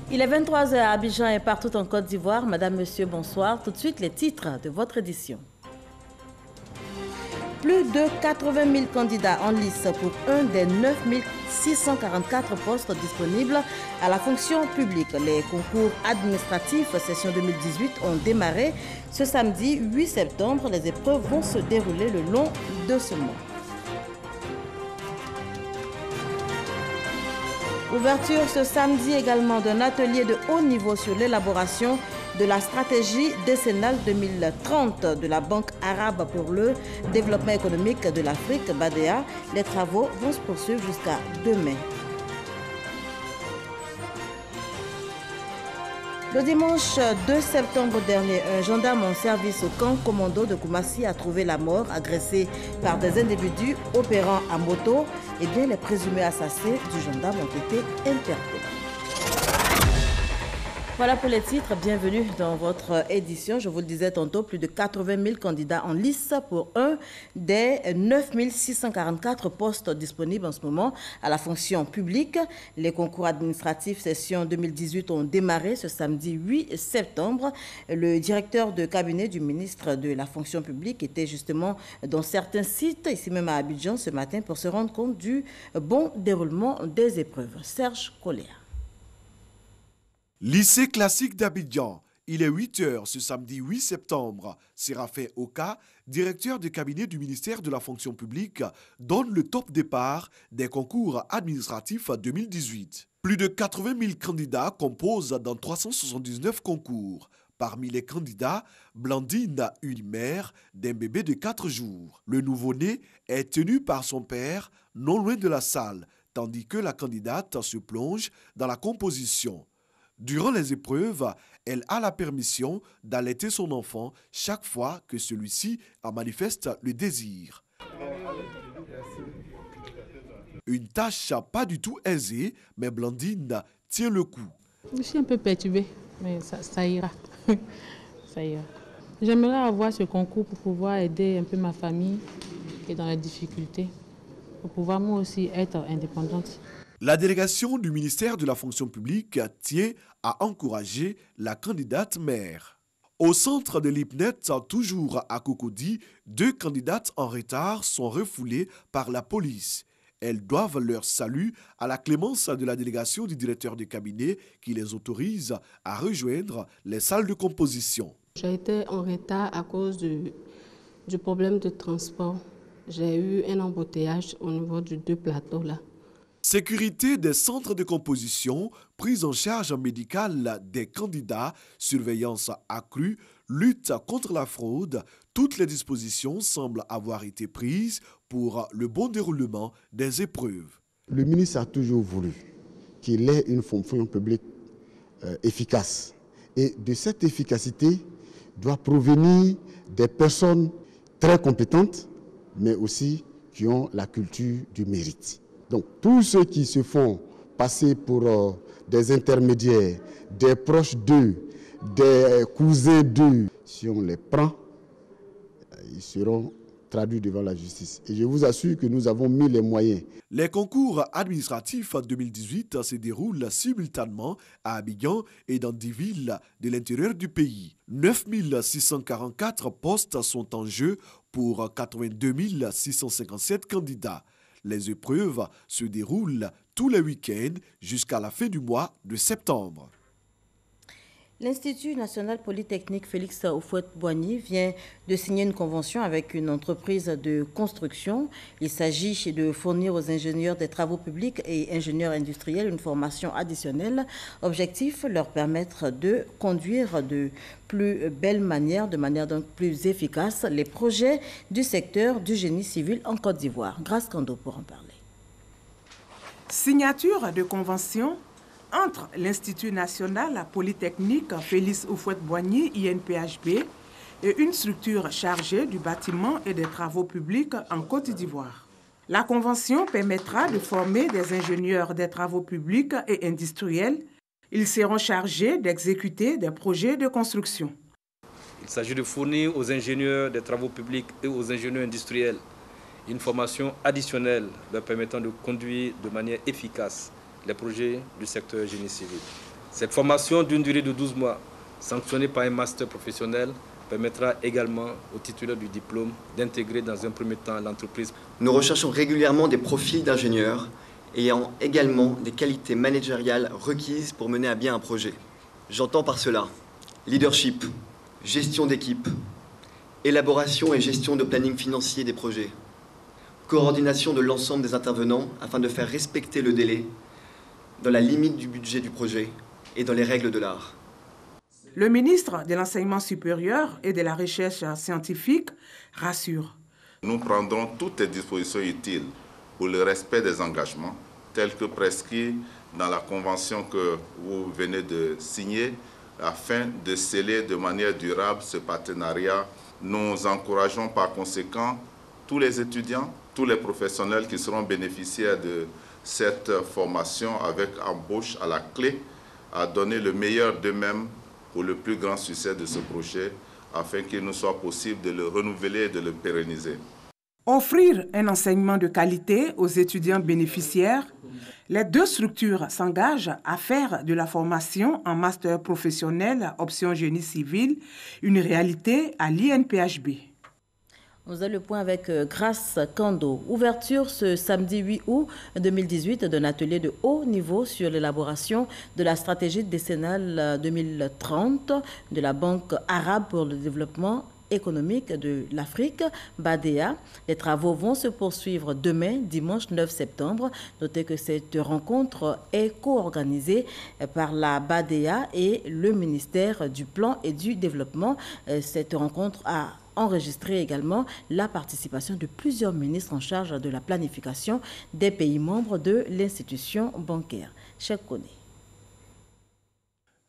Il est 23 h à Abidjan et partout en Côte d'Ivoire. Madame, Monsieur, bonsoir. Tout de suite, les titres de votre édition. Plus de 80 000 candidats en lice pour un des 9 644 postes disponibles à la fonction publique. Les concours administratifs session 2018 ont démarré ce samedi 8 septembre. Les épreuves vont se dérouler le long de ce mois. Ouverture ce samedi également d'un atelier de haut niveau sur l'élaboration de la stratégie décennale 2030 de la Banque arabe pour le développement économique de l'Afrique, BADEA. Les travaux vont se poursuivre jusqu'à demain. Le dimanche 2 septembre dernier, un gendarme en service au camp commando de Koumassi a trouvé la mort, agressé par des individus opérant à moto. Eh bien, les présumés assassins du gendarme ont été interpellés. Voilà pour les titres. Bienvenue dans votre édition. Je vous le disais tantôt, plus de 80 000 candidats en lice pour un des 9 644 postes disponibles en ce moment à la fonction publique. Les concours administratifs session 2018 ont démarré ce samedi 8 septembre. Le directeur de cabinet du ministre de la fonction publique était justement dans certains sites, ici même à Abidjan ce matin, pour se rendre compte du bon déroulement des épreuves. Serge Collier. Lycée classique d'Abidjan, il est 8 h ce samedi 8 septembre. Séraphin Oka, directeur de cabinet du ministère de la fonction publique, donne le top départ des concours administratifs 2018. Plus de 80 000 candidats composent dans 379 concours. Parmi les candidats, Blandine eut mère d'un bébé de 4 jours. Le nouveau-né est tenu par son père non loin de la salle, tandis que la candidate se plonge dans la composition. Durant les épreuves, elle a la permission d'allaiter son enfant chaque fois que celui-ci en manifeste le désir. Une tâche pas du tout aisée, mais Blandine tient le coup. Je suis un peu perturbée, mais ça ira. Ça ira. J'aimerais avoir ce concours pour pouvoir aider un peu ma famille qui est dans les difficultés, pour pouvoir moi aussi être indépendante. La délégation du ministère de la fonction publique tient à encourager la candidate maire. Au centre de l'IPNET, toujours à Cocody, 2 candidates en retard sont refoulées par la police. Elles doivent leur salut à la clémence de la délégation du directeur de cabinet qui les autorise à rejoindre les salles de composition. J'ai été en retard à cause du problème de transport. J'ai eu un embouteillage au niveau des 2 plateaux là. Sécurité des centres de composition, prise en charge médicale des candidats, surveillance accrue, lutte contre la fraude, toutes les dispositions semblent avoir été prises pour le bon déroulement des épreuves. Le ministre a toujours voulu qu'il ait une fonction publique efficace. Et de cette efficacité doit provenir des personnes très compétentes, mais aussi qui ont la culture du mérite. Donc tous ceux qui se font passer pour des intermédiaires, des proches d'eux, des cousins d'eux, si on les prend, ils seront traduits devant la justice. Et je vous assure que nous avons mis les moyens. Les concours administratifs 2018 se déroulent simultanément à Abidjan et dans 10 villes de l'intérieur du pays. 9 644 postes sont en jeu pour 82 657 candidats. Les épreuves se déroulent tous les week-ends jusqu'à la fin du mois de septembre. L'Institut national polytechnique Félix Houphouët-Boigny vient de signer une convention avec une entreprise de construction. Il s'agit de fournir aux ingénieurs des travaux publics et ingénieurs industriels une formation additionnelle. Objectif, leur permettre de conduire de plus belle manière, de manière donc plus efficace, les projets du secteur du génie civil en Côte d'Ivoire. Grâce Kando pour en parler. Signature de convention entre l'Institut national polytechnique Félix Houphouët-Boigny, INPHB, et une structure chargée du bâtiment et des travaux publics en Côte d'Ivoire. La convention permettra de former des ingénieurs des travaux publics et industriels. Ils seront chargés d'exécuter des projets de construction. Il s'agit de fournir aux ingénieurs des travaux publics et aux ingénieurs industriels une formation additionnelle leur permettant de conduire de manière efficace les projets du secteur génie civil. Cette formation d'une durée de 12 mois, sanctionnée par un master professionnel, permettra également aux titulaires du diplôme d'intégrer dans un premier temps l'entreprise. Nous recherchons régulièrement des profils d'ingénieurs ayant également des qualités managériales requises pour mener à bien un projet. J'entends par cela leadership, gestion d'équipe, élaboration et gestion de planning financier des projets, coordination de l'ensemble des intervenants afin de faire respecter le délai dans la limite du budget du projet et dans les règles de l'art. Le ministre de l'Enseignement supérieur et de la Recherche scientifique rassure. Nous prendrons toutes les dispositions utiles pour le respect des engagements tels que prescrits dans la convention que vous venez de signer afin de sceller de manière durable ce partenariat. Nous encourageons par conséquent tous les étudiants, tous les professionnels qui seront bénéficiaires de cette formation avec embauche à la clé à donner le meilleur d'eux-mêmes pour le plus grand succès de ce projet afin qu'il nous soit possible de le renouveler et de le pérenniser. Offrir un enseignement de qualité aux étudiants bénéficiaires, les deux structures s'engagent à faire de la formation en master professionnel option génie civil une réalité à l'INPHB. On faisait le point avec Grace Kando. Ouverture ce samedi 8 août 2018 d'un atelier de haut niveau sur l'élaboration de la stratégie décennale 2030 de la Banque arabe pour le développement économique de l'Afrique, BADEA. Les travaux vont se poursuivre demain, dimanche 9 septembre. Notez que cette rencontre est co-organisée par la BADEA et le ministère du Plan et du Développement. Cette rencontre a enregistré également la participation de plusieurs ministres en charge de la planification des pays membres de l'institution bancaire. Cheikh Koné.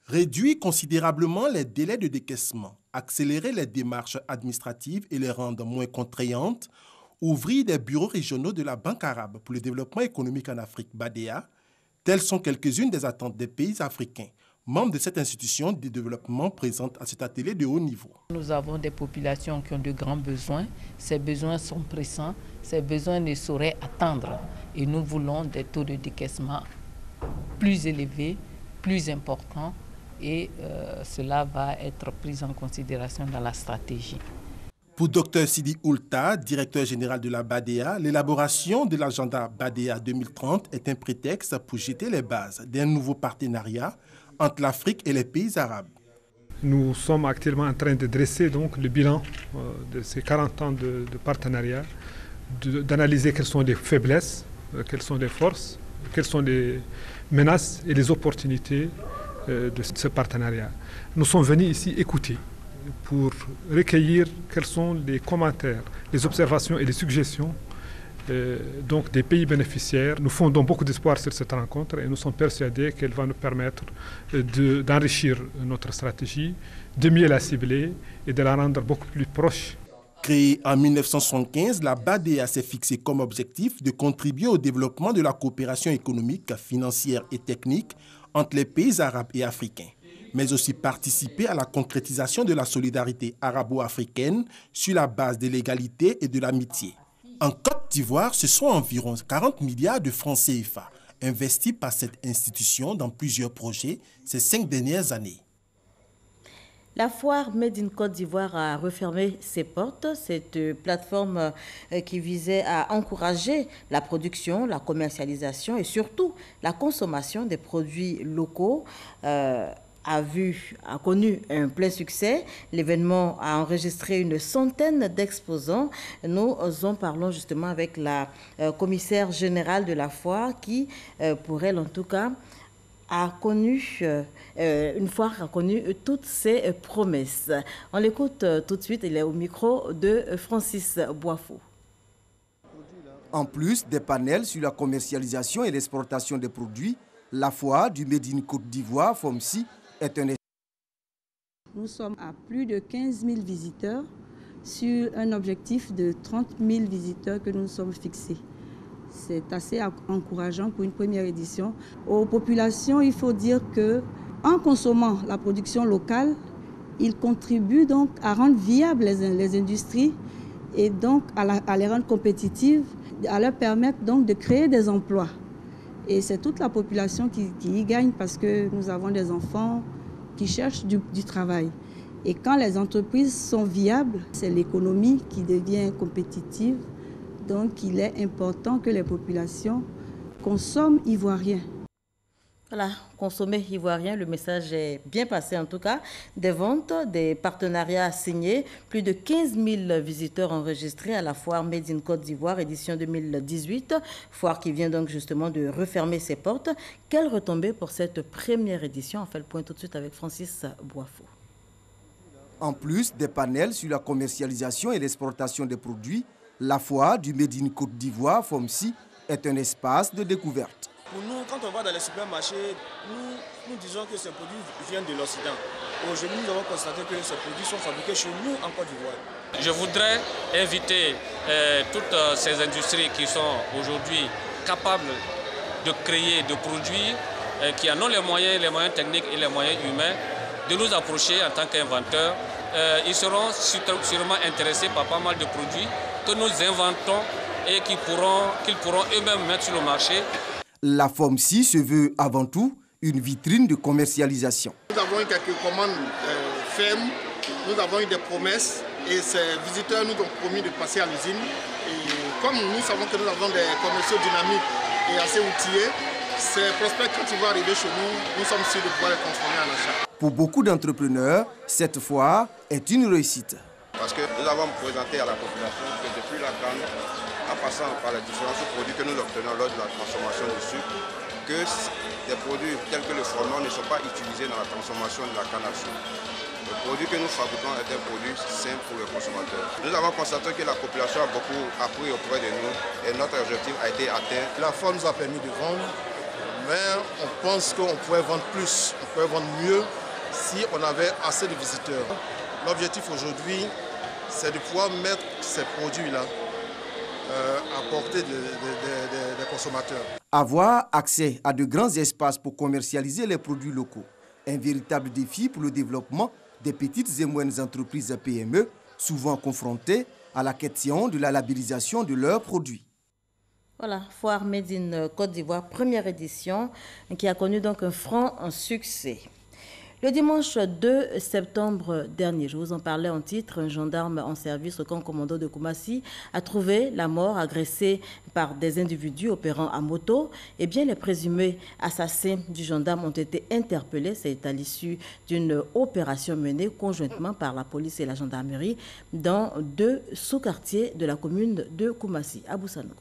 Réduire considérablement les délais de décaissement, accélérer les démarches administratives et les rendre moins contraignantes, ouvrir des bureaux régionaux de la Banque arabe pour le développement économique en Afrique, BADEA, telles sont quelques-unes des attentes des pays africains, membres de cette institution de développement présente à cet atelier de haut niveau. Nous avons des populations qui ont de grands besoins. Ces besoins sont pressants. Ces besoins ne sauraient attendre. Et nous voulons des taux de décaissement plus élevés, plus importants. Et cela va être pris en considération dans la stratégie. Pour Dr Sidi Oulta, directeur général de la BADEA, l'élaboration de l'agenda BADEA 2030 est un prétexte pour jeter les bases d'un nouveau partenariat entre l'Afrique et les pays arabes. Nous sommes actuellement en train de dresser donc le bilan de ces 40 ans de partenariat, d'analyser quelles sont les faiblesses, quelles sont les forces, quelles sont les menaces et les opportunités de ce partenariat. Nous sommes venus ici écouter pour recueillir quels sont les commentaires, les observations et les suggestions donc des pays bénéficiaires. Nous fondons beaucoup d'espoir sur cette rencontre et nous sommes persuadés qu'elle va nous permettre d'enrichir notre stratégie, de mieux la cibler et de la rendre beaucoup plus proche. Créée en 1975, la BADEA s'est fixée comme objectif de contribuer au développement de la coopération économique, financière et technique entre les pays arabes et africains, mais aussi participer à la concrétisation de la solidarité arabo-africaine sur la base de l'égalité et de l'amitié. En Côte d'Ivoire, ce sont environ 40 milliards de francs CFA investis par cette institution dans plusieurs projets ces 5 dernières années. La foire Made in Côte d'Ivoire a refermé ses portes. Cette plateforme qui visait à encourager la production, la commercialisation et surtout la consommation des produits locaux a connu un plein succès. L'événement a enregistré une centaine d'exposants. Nous en parlons justement avec la commissaire générale de la foire qui, pour elle en tout cas, a connu, une foire a connu toutes ses promesses. On l'écoute tout de suite, il est au micro de Francis Boifou. En plus des panels sur la commercialisation et l'exportation des produits, la foire du Made in Côte d'Ivoire, FOMCI, est un... Nous sommes à plus de 15 000 visiteurs sur un objectif de 30 000 visiteurs que nous nous sommes fixés. C'est assez encourageant pour une première édition. Aux populations, il faut dire qu'en consommant la production locale, ils contribuent donc à rendre viables les industries et donc à les rendre compétitives, à leur permettre donc de créer des emplois. Et c'est toute la population qui y gagne parce que nous avons des enfants qui cherchent du travail. Et quand les entreprises sont viables, c'est l'économie qui devient compétitive. Donc il est important que les populations consomment ivoirien. Voilà, consommer ivoirien, le message est bien passé en tout cas. Des ventes, des partenariats signés, plus de 15 000 visiteurs enregistrés à la foire Made in Côte d'Ivoire, édition 2018. Foire qui vient donc justement de refermer ses portes. Quelle retombée pour cette première édition? On fait le point tout de suite avec Francis Boifo. En plus des panels sur la commercialisation et l'exportation des produits, la foire du Made in Côte d'Ivoire, FOMCI, est un espace de découverte. Pour nous, quand on va dans les supermarchés, nous disons que ces produits viennent de l'Occident. Aujourd'hui, nous avons constaté que ces produits sont fabriqués chez nous en Côte d'Ivoire. Je voudrais inviter toutes ces industries qui sont aujourd'hui capables de créer, de produire, qui en ont les moyens techniques et les moyens humains, de nous approcher en tant qu'inventeurs. Ils seront sûrement intéressés par pas mal de produits que nous inventons et qu'ils pourront eux-mêmes mettre sur le marché. La FOMCI se veut avant tout une vitrine de commercialisation. Nous avons eu quelques commandes fermes, nous avons eu des promesses et ces visiteurs nous ont promis de passer à l'usine. Et comme nous savons que nous avons des commerciaux dynamiques et assez outillés, ces prospects, quand ils vont arriver chez nous, nous sommes sûrs de pouvoir les transformer en achat. Pour beaucoup d'entrepreneurs, cette foire est une réussite. Parce que nous avons présenté à la population que depuis la canne, en passant par les différents produits que nous obtenons lors de la transformation du sucre, que des produits tels que le fondement ne sont pas utilisés dans la transformation de la canne à sucre. Le produit que nous fabriquons est un produit simple pour le consommateur. Nous avons constaté que la population a beaucoup appris auprès de nous et notre objectif a été atteint. La foire nous a permis de vendre, mais on pense qu'on pourrait vendre plus, on pourrait vendre mieux si on avait assez de visiteurs. L'objectif aujourd'hui, c'est de pouvoir mettre ces produits-là à portée des consommateurs. Avoir accès à de grands espaces pour commercialiser les produits locaux, un véritable défi pour le développement des petites et moyennes entreprises PME, souvent confrontées à la question de la labellisation de leurs produits. Voilà, foire Made in Côte d'Ivoire, première édition, qui a connu donc un franc succès. Le dimanche 2 septembre dernier, je vous en parlais en titre, un gendarme en service au camp commando de Koumassi a trouvé la mort agressée par des individus opérant à moto. Eh bien, les présumés assassins du gendarme ont été interpellés. C'est à l'issue d'une opération menée conjointement par la police et la gendarmerie dans 2 sous-quartiers de la commune de Koumassi, à Boussanogo.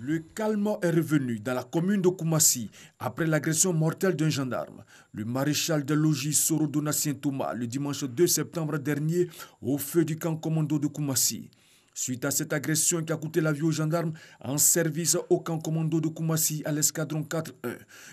Le calme est revenu dans la commune de Koumassi après l'agression mortelle d'un gendarme. Le maréchal de logis Soro Donatien Touma, le dimanche 2 septembre dernier, au feu du camp commando de Koumassi. Suite à cette agression qui a coûté la vie aux gendarmes en service au camp commando de Koumassi à l'escadron 4-1,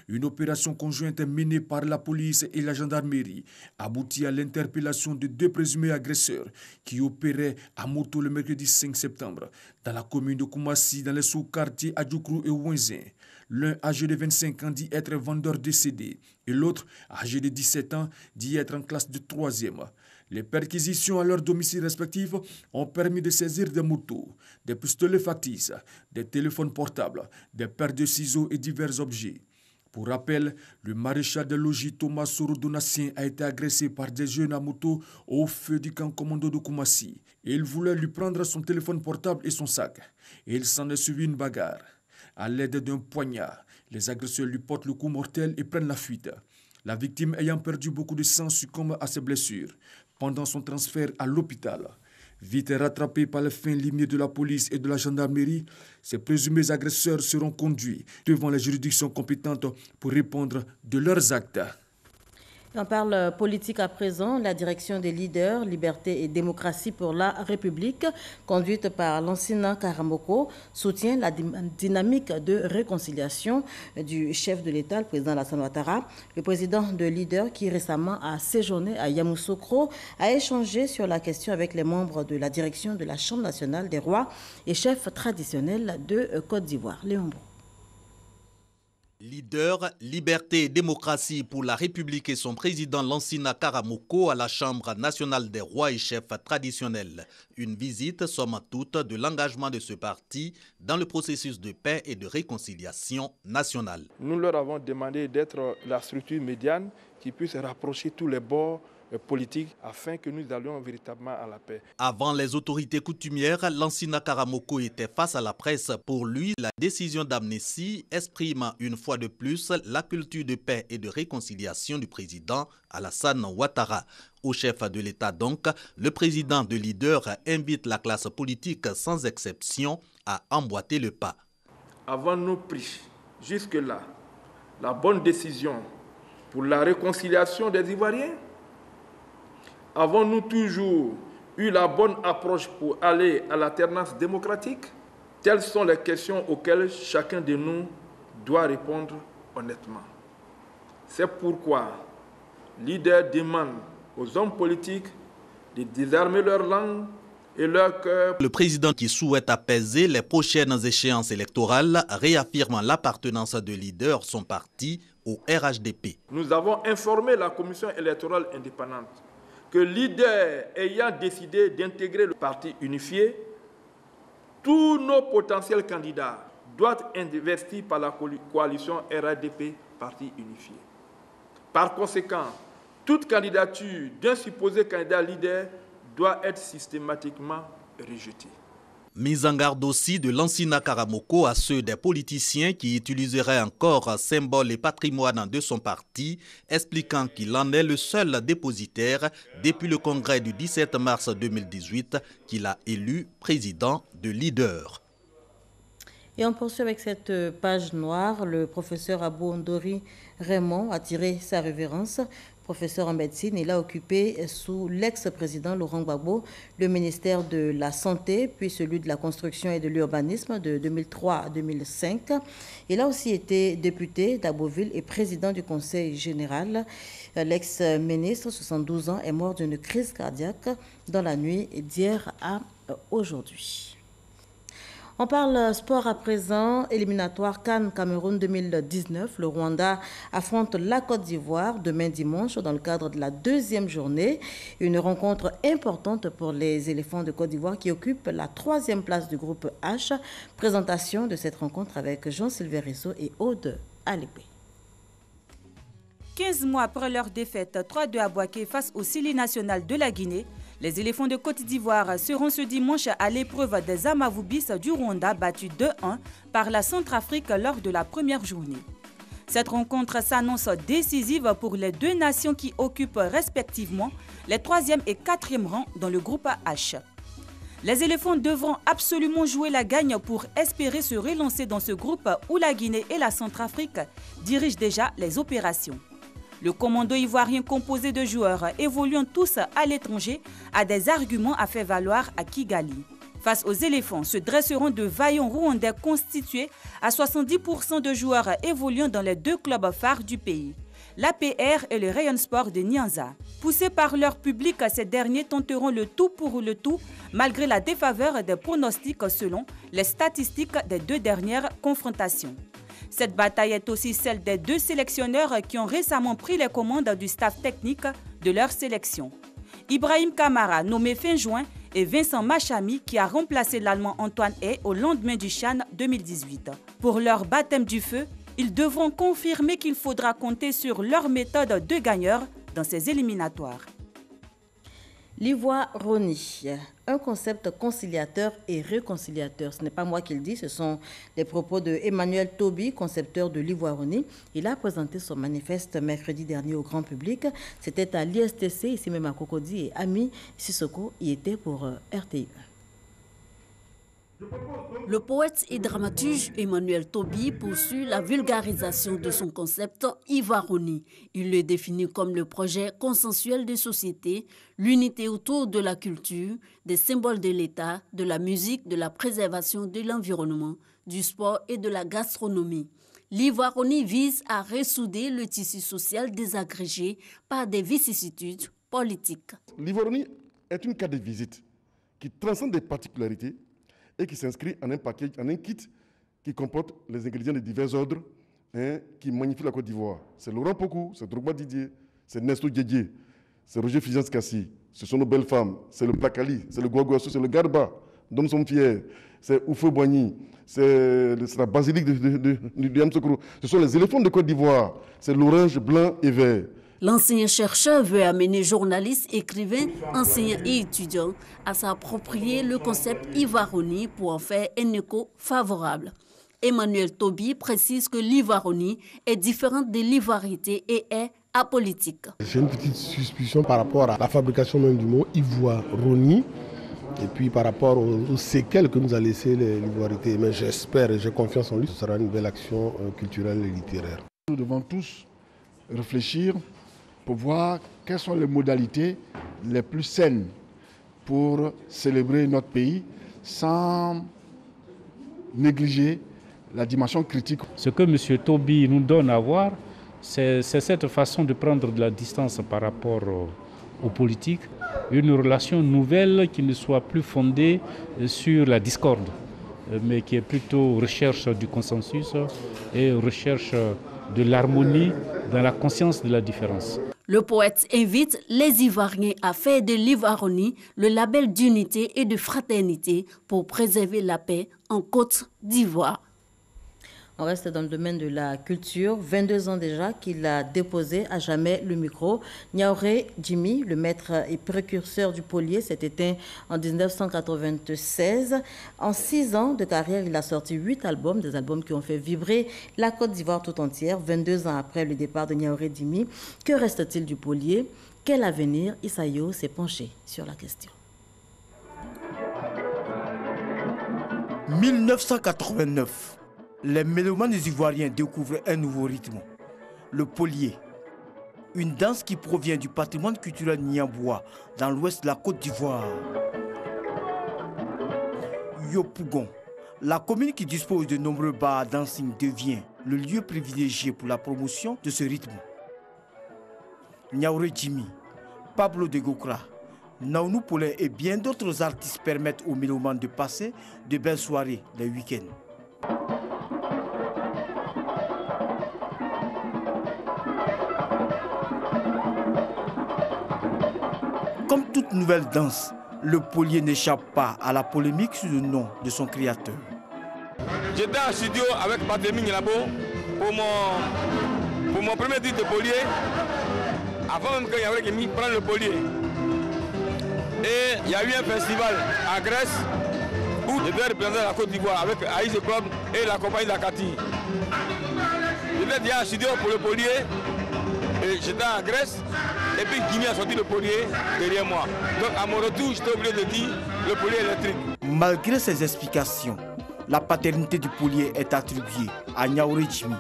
une opération conjointe menée par la police et la gendarmerie aboutit à l'interpellation de 2 présumés agresseurs qui opéraient à moto le mercredi 5 septembre dans la commune de Koumassi, dans les sous-quartiers Adjoukrou et Ouinzin. L'un âgé de 25 ans dit être vendeur décédé et l'autre âgé de 17 ans dit être en classe de 3e. Les perquisitions à leurs domiciles respectifs ont permis de saisir des motos, des pistolets factices, des téléphones portables, des paires de ciseaux et divers objets. Pour rappel, le maréchal de logis Thomas Soro Donatien a été agressé par des jeunes à moto au feu du camp commando de Koumassi. Ils voulaient lui prendre son téléphone portable et son sac. Et il s'en est suivi une bagarre. À l'aide d'un poignard, les agresseurs lui portent le coup mortel et prennent la fuite. La victime, ayant perdu beaucoup de sang, succombe à ses blessures pendant son transfert à l'hôpital. Vite rattrapés par les fins limiers de la police et de la gendarmerie, ces présumés agresseurs seront conduits devant les juridictions compétentes pour répondre de leurs actes. On parle politique à présent. La direction des leaders, Liberté et démocratie pour la République, conduite par Lansina Karamoko, soutient la dynamique de réconciliation du chef de l'État, le président Alassane Ouattara. Le président de leader, qui récemment a séjourné à Yamoussoukro, a échangé sur la question avec les membres de la direction de la Chambre nationale des rois et chefs traditionnels de Côte d'Ivoire. Léon Brou. Leader, liberté et démocratie pour la République et son président Lansina Karamoko à la Chambre nationale des rois et chefs traditionnels. Une visite, somme toute, de l'engagement de ce parti dans le processus de paix et de réconciliation nationale. Nous leur avons demandé d'être la structure médiane qui puisse rapprocher tous les bords politiques afin que nous allions véritablement à la paix. Avant les autorités coutumières, Lansina Karamoko était face à la presse. Pour lui, la décision d'amnistie exprime une fois de plus la culture de paix et de réconciliation du président Alassane Ouattara. Au chef de l'État donc, le président de Leader invite la classe politique sans exception à emboîter le pas. Avons-nous pris jusque-là la bonne décision pour la réconciliation des Ivoiriens? Avons-nous toujours eu la bonne approche pour aller à l'alternance démocratique? Telles sont les questions auxquelles chacun de nous doit répondre honnêtement. C'est pourquoi Leader demande aux hommes politiques de désarmer leur langue et leur cœur. Le président qui souhaite apaiser les prochaines échéances électorales réaffirme l'appartenance de Leader, son parti, au RHDP. Nous avons informé la commission électorale indépendante que Leader ayant décidé d'intégrer le parti unifié, tous nos potentiels candidats doivent être investis par la coalition RHDP Parti unifié. Par conséquent, toute candidature d'un supposé candidat Leader doit être systématiquement rejetée. Mise en garde aussi de Lansina Karamoko à ceux des politiciens qui utiliseraient encore symboles et patrimoine de son parti, expliquant qu'il en est le seul dépositaire depuis le congrès du 17 mars 2018 qu'il a élu président de Leader. Et on poursuit avec cette page noire. Le professeur Abou Ondori Raymond a tiré sa révérence. Professeur en médecine, il a occupé sous l'ex-président Laurent Gbagbo le ministère de la Santé, puis celui de la Construction et de l'Urbanisme de 2003 à 2005. Il a aussi été député d'Aboville et président du Conseil général. L'ex-ministre, 72 ans, est mort d'une crise cardiaque dans la nuit d'hier à aujourd'hui. On parle sport à présent, éliminatoire CAN Cameroun 2019. Le Rwanda affronte la Côte d'Ivoire demain dimanche dans le cadre de la deuxième journée. Une rencontre importante pour les éléphants de Côte d'Ivoire qui occupent la 3e place du groupe H. Présentation de cette rencontre avec Jean-Sylvain Risso et Aude Alépé. 15 mois après leur défaite 3-2 à Bouaké face au Sili national de la Guinée, les éléphants de Côte d'Ivoire seront ce dimanche à l'épreuve des Amavoubis du Rwanda battus 2-1 par la Centrafrique lors de la première journée. Cette rencontre s'annonce décisive pour les deux nations qui occupent respectivement les 3e et 4e rangs dans le groupe H. Les éléphants devront absolument jouer la gagne pour espérer se relancer dans ce groupe où la Guinée et la Centrafrique dirigent déjà les opérations. Le commando ivoirien composé de joueurs évoluant tous à l'étranger a des arguments à faire valoir à Kigali. Face aux éléphants se dresseront de vaillants Rwandais constitués à 70% de joueurs évoluant dans les deux clubs phares du pays, l'APR et le Rayon Sport de Nyanza. Poussés par leur public, ces derniers tenteront le tout pour le tout malgré la défaveur des pronostics selon les statistiques des deux dernières confrontations. Cette bataille est aussi celle des deux sélectionneurs qui ont récemment pris les commandes du staff technique de leur sélection. Ibrahim Kamara, nommé fin juin, et Vincent Machami, qui a remplacé l'Allemand Antoine Hey au lendemain du CHAN 2018. Pour leur baptême du feu, ils devront confirmer qu'il faudra compter sur leur méthode de gagneur dans ces éliminatoires. L'ivoironie, un concept conciliateur et réconciliateur. Ce n'est pas moi qui le dis, ce sont les propos de Emmanuel Toby, concepteur de l'ivoironie. Il a présenté son manifeste mercredi dernier au grand public. C'était à l'ISTC, ici même à Cocody, et Ami Sissoko y était pour RTI. Le poète et dramaturge Emmanuel Toby poursuit la vulgarisation de son concept ivoironie. Il le définit comme le projet consensuel de société, l'unité autour de la culture, des symboles de l'État, de la musique, de la préservation de l'environnement, du sport et de la gastronomie. L'ivoironie vise à ressouder le tissu social désagrégé par des vicissitudes politiques. L'ivoironie est une carte de visite qui transcende des particularités et qui s'inscrit en un package, en un kit qui comporte les ingrédients de divers ordres qui magnifie la Côte d'Ivoire. C'est Laurent Pokou, c'est Drogba Didier, c'est Nesto Didier, c'est Roger Fizans Kassi, ce sont nos belles femmes, c'est le Plakali, c'est le Guaguassou, c'est le Garba, dont nous sommes fiers, c'est Oufou Boigny, c'est la basilique du Yamsoukro. Ce sont les éléphants de Côte d'Ivoire, c'est l'orange blanc et vert. L'ancien chercheur veut amener journalistes, écrivains, enseignants et étudiants à s'approprier le concept Ivaronie pour en faire un écho favorable. Emmanuel Tobi précise que l'ivaronie est différente de l'ivarité et est apolitique. J'ai une petite suspicion par rapport à la fabrication même du mot ivoironie et puis par rapport aux séquelles que nous a laissé l'ivoirité. Mais j'espère et j'ai confiance en lui, ce sera une belle action culturelle et littéraire. Nous devons tous réfléchir pour voir quelles sont les modalités les plus saines pour célébrer notre pays sans négliger la dimension critique. Ce que M. Tobi nous donne à voir, c'est cette façon de prendre de la distance par rapport aux politiques, une relation nouvelle qui ne soit plus fondée sur la discorde, mais qui est plutôt recherche du consensus et recherche de l'harmonie dans la conscience de la différence. Le poète invite les Ivoiriens à faire de l'ivaronie le label d'unité et de fraternité pour préserver la paix en Côte d'Ivoire. On reste dans le domaine de la culture. 22 ans déjà qu'il a déposé à jamais le micro. Niaouré Jimmy, le maître et précurseur du polier, s'est éteint en 1996. En 6 ans de carrière, il a sorti 8 albums, des albums qui ont fait vibrer la Côte d'Ivoire tout entière. 22 ans après le départ de Niaouré Jimmy, que reste-t-il du polier? Quel avenir? Isayo s'est penché sur la question. 1989. Les mélomanes ivoiriens découvrent un nouveau rythme, le polier. Une danse qui provient du patrimoine culturel niambois dans l'ouest de la Côte d'Ivoire. Yopougon, la commune qui dispose de nombreux bars dancing devient le lieu privilégié pour la promotion de ce rythme. Niaouré Jimmy, Pablo de Gokra, Naounou Paulin et bien d'autres artistes permettent aux mélomanes de passer de belles soirées les week-ends. Comme toute nouvelle danse, le polier n'échappe pas à la polémique sur le nom de son créateur. J'étais en studio avec Barthélémy Ngelabo pour mon premier titre de polier, avant même que Niaouré Jimmy prenne le polier. Et il y a eu un festival en Grèce où je devais représenter la Côte d'Ivoire avec Aïs Club et la compagnie d'Akati. J'étais déjà en studio pour le polier et j'étais en Grèce. Et puis Jimmy a sorti le polier derrière moi. Donc à mon retour, j'étais obligé de dire le polier électrique. Malgré ces explications, la paternité du polier est attribuée à Niaouré Jimmy,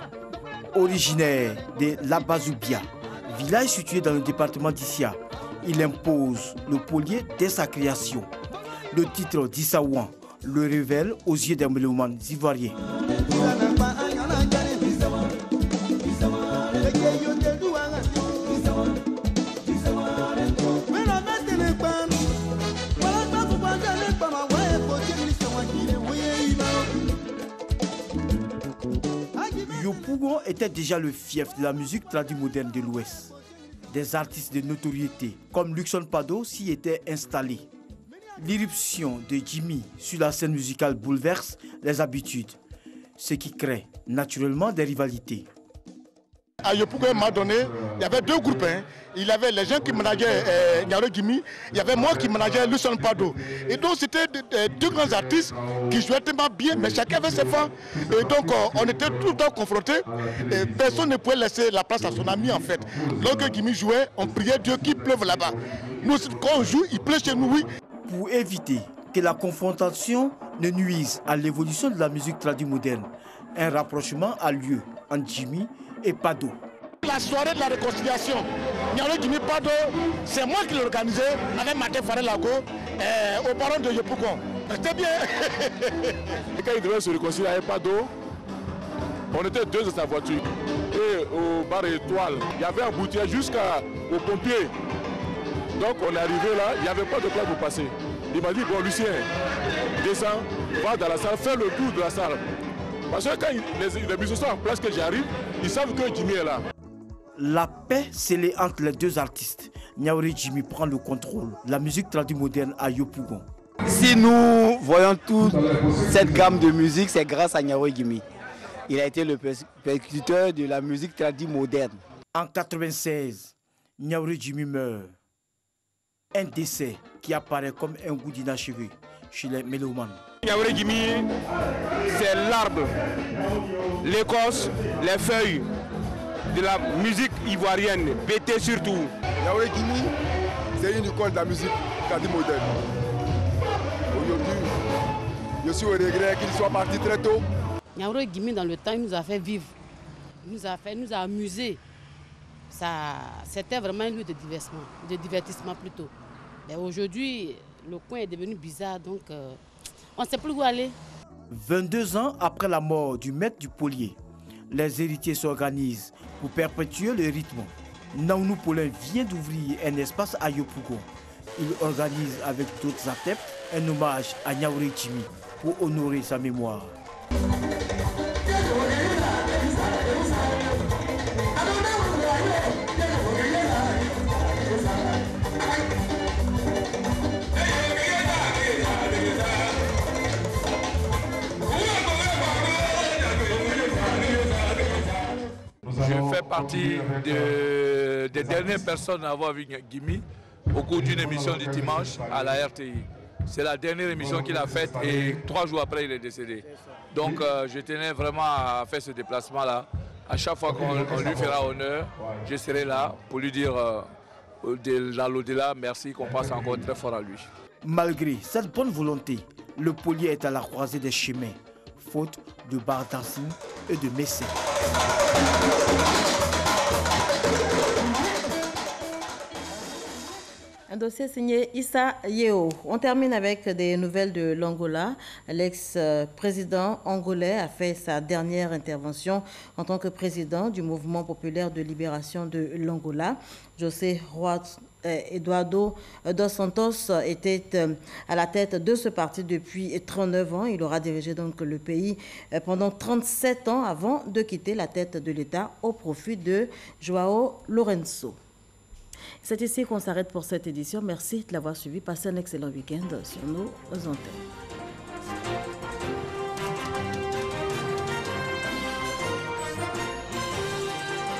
originaire de Labazoubia, village situé dans le département d'Issia. Il impose le polier dès sa création. Le titre d'Issaouan le révèle aux yeux des mélomanes ivoiriens. Yopougon était déjà le fief de la musique traduite moderne de l'Ouest. Des artistes de notoriété comme Luxon Pado s'y étaient installés. L'irruption de Jimmy sur la scène musicale bouleverse les habitudes, ce qui crée naturellement des rivalités. À Yopougon m'a donné, il y avait deux groupes. Il y avait les gens qui manageaient Niaouré Jimmy, il y avait moi qui manageais Luxon Pado. Et donc c'était deux grands artistes qui jouaient tellement bien, mais chacun avait ses fans. Et donc on était tout le temps confrontés. Et personne ne pouvait laisser la place à son ami en fait. Lorsque Jimmy jouait, on priait Dieu qu'il pleuve là-bas. Nous, quand on joue, il pleut chez nous, oui. Pour éviter que la confrontation ne nuise à l'évolution de la musique traduite moderne, un rapprochement a lieu entre Jimmy et Pado. La soirée de la réconciliation, Niaouré Jimmy Pado, c'est moi qui l'ai organisé avec Martin Farelago aux parents de Yopougon. C'était bien. Et quand il devait se réconcilier avec Pado, on était deux dans sa voiture. Et au bar Étoile, il y avait un bouteille jusqu'aux pompiers. Donc on est arrivé là, il n'y avait pas de place pour passer. Il m'a dit, bon Lucien, descends, va dans la salle, fais le tour de la salle. Parce que quand les musiciens sont en place, que j'arrive, ils savent que Jimmy est là. La paix scellée entre les deux artistes. Niaouré Jimmy prend le contrôle. La musique traduite moderne à Yopougon. Si nous voyons toute cette gamme de musique, c'est grâce à Niaouré Jimmy. Il a été le percuteur de la musique traduite moderne. En 1996, Niaouré Jimmy meurt. Un décès qui apparaît comme un goût d'inachevé chez les mélomanes. Niaouré Jimmy, c'est l'arbre, l'écorce, les feuilles de la musique ivoirienne, BT surtout. Niaouré Jimmy, c'est une icône de la musique traduite moderne. Aujourd'hui, je suis au regret qu'il soit parti très tôt. Niaouré Jimmy, dans le temps, il nous a fait vivre, il nous a amusés. C'était vraiment un lieu de divertissement plutôt. Mais aujourd'hui, le coin est devenu bizarre, donc on ne sait plus où aller. 22 ans après la mort du maître du Polier, les héritiers s'organisent pour perpétuer le rythme. Naounou Paulin vient d'ouvrir un espace à Yopougon. Il organise avec d'autres adeptes un hommage à Niaouré Jimmy pour honorer sa mémoire. Je fais partie des dernières personnes à avoir vu Jimmy au cours d'une émission du dimanche à la RTI. C'est la dernière émission qu'il a faite et 3 jours après il est décédé. Donc je tenais vraiment à faire ce déplacement-là. À chaque fois qu'on lui fera honneur, je serai là pour lui dire dans l'au-delà, merci, qu'on passe encore très fort à lui. Malgré cette bonne volonté, le Polier est à la croisée des chemins, faute de bar dancing et de mécènes. Un dossier signé Issa Yeo. On termine avec des nouvelles de l'Angola. L'ex-président angolais a fait sa dernière intervention en tant que président du mouvement populaire de libération de l'Angola. José Eduardo dos Santos était à la tête de ce parti depuis 39 ans. Il aura dirigé donc le pays pendant 37 ans avant de quitter la tête de l'État au profit de João Lourenço. C'est ici qu'on s'arrête pour cette édition. Merci de l'avoir suivi. Passez un excellent week-end sur nos antennes.